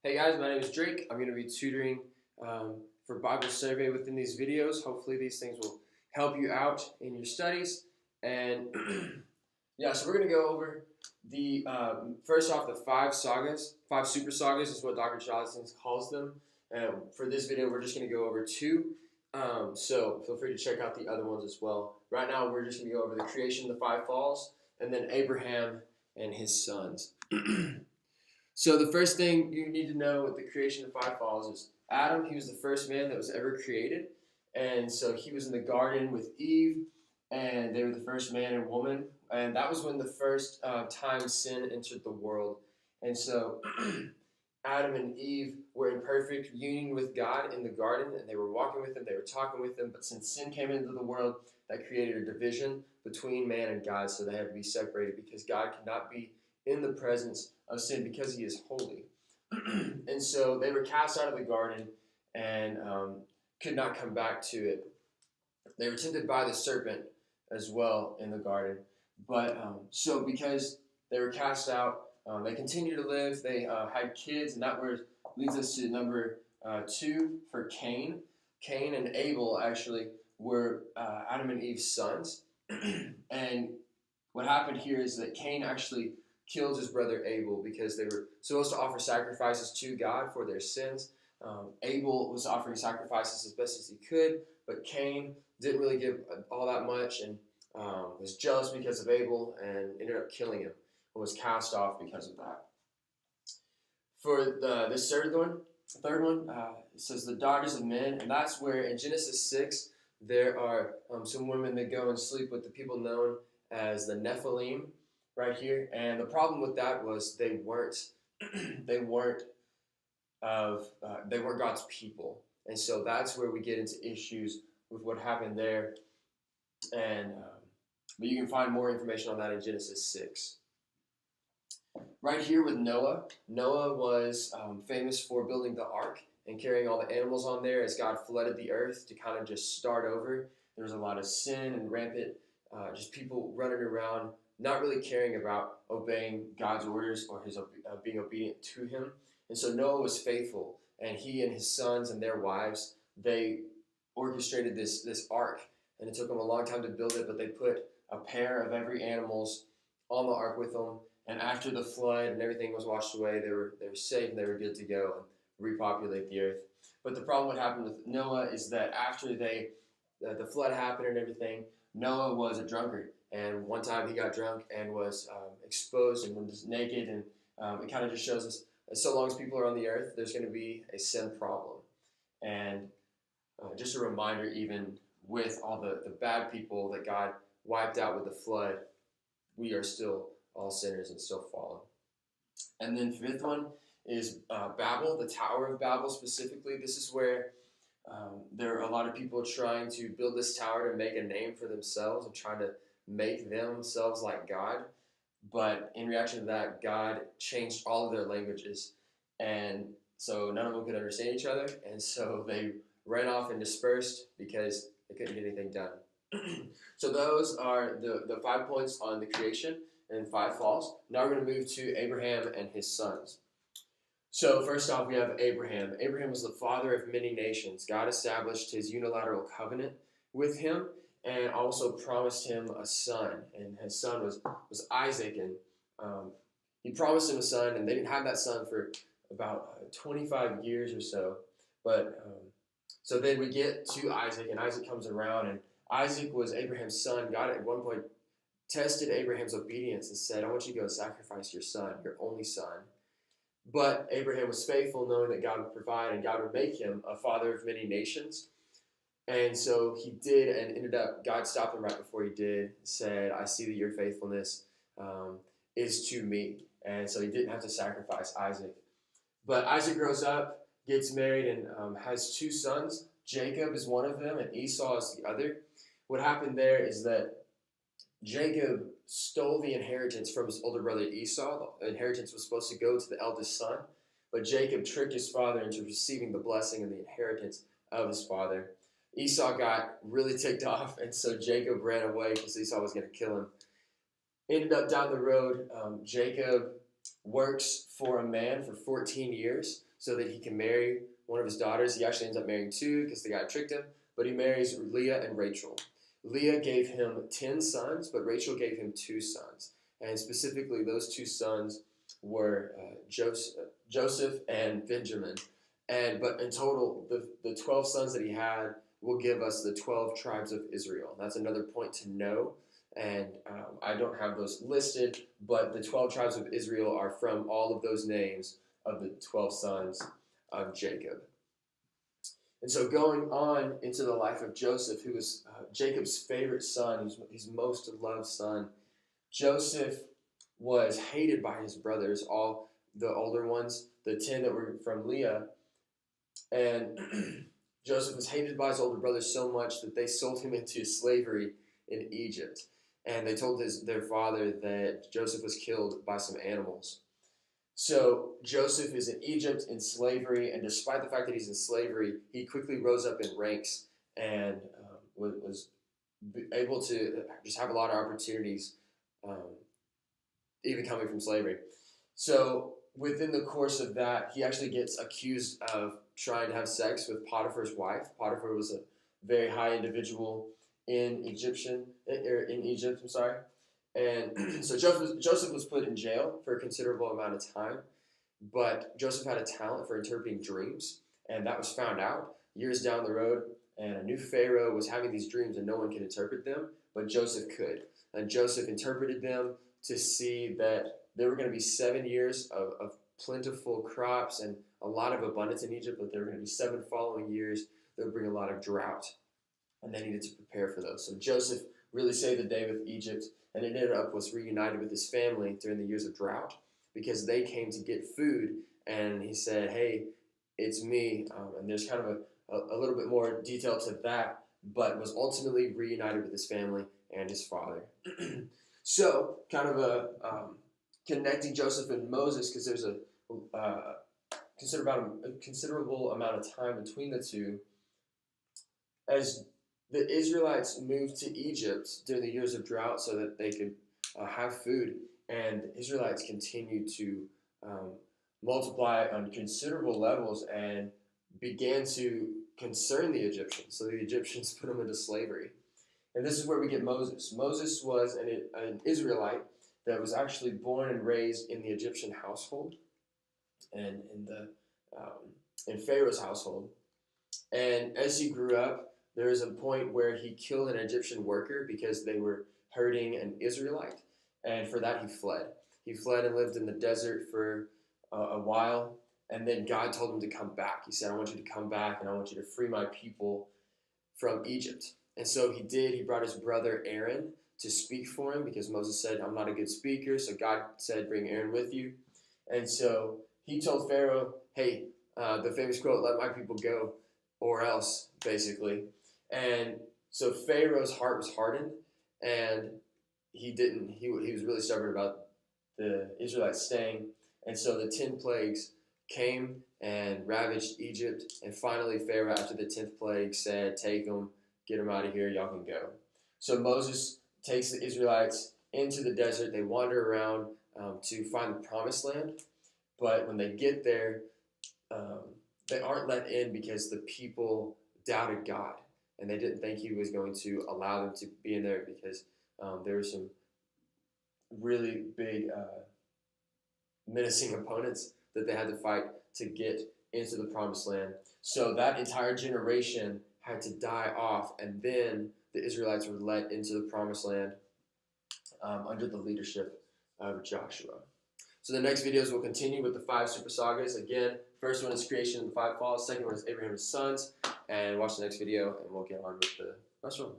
Hey guys, my name is Drake. I'm going to be tutoring for Bible survey within these videos. Hopefully these things will help you out in your studies. And yeah, so we're going to go over the, first off, the five sagas. Five super sagas is what Dr. Dodson calls them. And for this video, we're just going to go over two. So feel free to check out the other ones as well. Right now, we're just going to go over the creation, the five falls, and then Abraham and his sons. So the first thing you need to know with the creation of five falls is Adam, he was the first man that was ever created. And so he was in the garden with Eve, and they were the first man and woman. And that was when the first time sin entered the world. And so Adam and Eve were in perfect union with God in the garden, and they were walking with him, they were talking with him. But since sin came into the world, that created a division between man and God, so they had to be separated because God could not be in the presence of sin because he is holy. And so they were cast out of the garden and could not come back to it. They were tempted by the serpent as well in the garden. But so because they were cast out, they continued to live. They had kids, and that leads us to number 2 for Cain. Cain and Abel actually were Adam and Eve's sons. And what happened here is that Cain actually killed his brother Abel because they were supposed to offer sacrifices to God for their sins. Abel was offering sacrifices as best as he could, but Cain didn't really give all that much and was jealous because of Abel and ended up killing him and was cast off because of that. For this third one, it says the daughters of men, and that's where in Genesis 6 there are some women that go and sleep with the people known as the Nephilim. Right here, and the problem with that was they weren't God's people, and so that's where we get into issues with what happened there. And but you can find more information on that in Genesis 6. Right here with Noah, Noah was famous for building the ark and carrying all the animals on there as God flooded the earth to kind of just start over. There was a lot of sin and rampant, just people running around, not really caring about obeying God's orders or his being obedient to him. And so Noah was faithful, and he and his sons and their wives, they orchestrated this ark, and it took them a long time to build it, but they put a pair of every animals on the ark with them, and after the flood and everything was washed away, they were safe and they were good to go and repopulate the earth. But the problem what happened with Noah is that after the flood happened and everything, Noah was a drunkard. And one time he got drunk and was exposed and was naked. And it kind of just shows us that so long as people are on the earth, there's going to be a sin problem. And just a reminder, even with all the bad people that God wiped out with the flood, we are still all sinners and still fallen. And then fifth one is Babel, the Tower of Babel specifically. This is where there are a lot of people trying to build this tower to make a name for themselves and trying to make themselves like God. But in reaction to that, God changed all of their languages, and so none of them could understand each other, and so they ran off and dispersed because they couldn't get anything done. So those are the 5 points on the creation and 5 falls. Now we're going to move to Abraham and his sons. So first off, we have Abraham. Abraham was the father of many nations. God established his unilateral covenant with him and also promised him a son. And his son was Isaac. And he promised him a son, and they didn't have that son for about 25 years or so. But so then we get to Isaac, and Isaac comes around, and Isaac was Abraham's son. God at one point tested Abraham's obedience and said, I want you to go sacrifice your son, your only son. But Abraham was faithful, knowing that God would provide and God would make him a father of many nations. And so he did, and ended up, God stopped him right before he did, said, I see that your faithfulness is to me. And so he didn't have to sacrifice Isaac. But Isaac grows up, gets married, and has 2 sons. Jacob is one of them, and Esau is the other. What happened there is that Jacob stole the inheritance from his older brother Esau. The inheritance was supposed to go to the eldest son, but Jacob tricked his father into receiving the blessing and the inheritance of his father. Esau got really ticked off, and so Jacob ran away because Esau was going to kill him. Ended up down the road, Jacob works for a man for 14 years so that he can marry one of his daughters. He actually ends up marrying two because the guy tricked him, but he marries Leah and Rachel. Leah gave him 10 sons, but Rachel gave him 2 sons. And specifically, those 2 sons were Joseph and Benjamin. But in total, the 12 sons that he had will give us the 12 tribes of Israel. That's another point to know. And I don't have those listed, but the 12 tribes of Israel are from all of those names of the 12 sons of Jacob. And so going on into the life of Joseph, who was Jacob's favorite son, his most loved son, Joseph was hated by his brothers, all the older ones, the 10 that were from Leah. And Joseph was hated by his older brothers so much that they sold him into slavery in Egypt. And they told their father that Joseph was killed by some animals. So Joseph is in Egypt in slavery, and despite the fact that he's in slavery, he quickly rose up in ranks and was able to just have a lot of opportunities, even coming from slavery. So within the course of that, he actually gets accused of trying to have sex with Potiphar's wife. Potiphar was a very high individual in Egypt. And so Joseph was put in jail for a considerable amount of time, but Joseph had a talent for interpreting dreams, and that was found out years down the road, and a new Pharaoh was having these dreams and no one could interpret them, but Joseph could. And Joseph interpreted them to see that there were going to be 7 years of plentiful crops and a lot of abundance in Egypt, but there were going to be 7 following years that would bring a lot of drought, and they needed to prepare for those. So Joseph really saved the day with Egypt, and it ended up was reunited with his family during the years of drought because they came to get food, and he said, hey, it's me. And there's kind of a little bit more detail to that, but was ultimately reunited with his family and his father. So kind of connecting Joseph and Moses, because there's a considerable amount of time between the two. As the Israelites moved to Egypt during the years of drought so that they could have food, and the Israelites continued to multiply on considerable levels and began to concern the Egyptians. So the Egyptians put them into slavery. And this is where we get Moses. Moses was an Israelite that was actually born and raised in the Egyptian household and in Pharaoh's household. And as he grew up, there was a point where he killed an Egyptian worker because they were hurting an Israelite. And for that, he fled. He fled and lived in the desert for a while. And then God told him to come back. He said, I want you to come back and I want you to free my people from Egypt. And so he did. He brought his brother Aaron to speak for him because Moses said, I'm not a good speaker. So God said, bring Aaron with you. And so he told Pharaoh, hey, the famous quote, let my people go or else, basically. And so Pharaoh's heart was hardened, and he was really stubborn about the Israelites staying. And so the 10 plagues came and ravaged Egypt. And finally, Pharaoh, after the 10th plague, said, take them, get them out of here, y'all can go. So Moses takes the Israelites into the desert. They wander around to find the promised land. But when they get there, they aren't let in because the people doubted God. And they didn't think he was going to allow them to be in there because there were some really big menacing opponents that they had to fight to get into the promised land. So that entire generation had to die off, and then the Israelites were led into the promised land under the leadership of Joshua. So the next videos will continue with the 5 super sagas. Again, first one is creation and the 5 falls. Second one is Abraham's sons. And watch the next video, and we'll get on with the rest of them.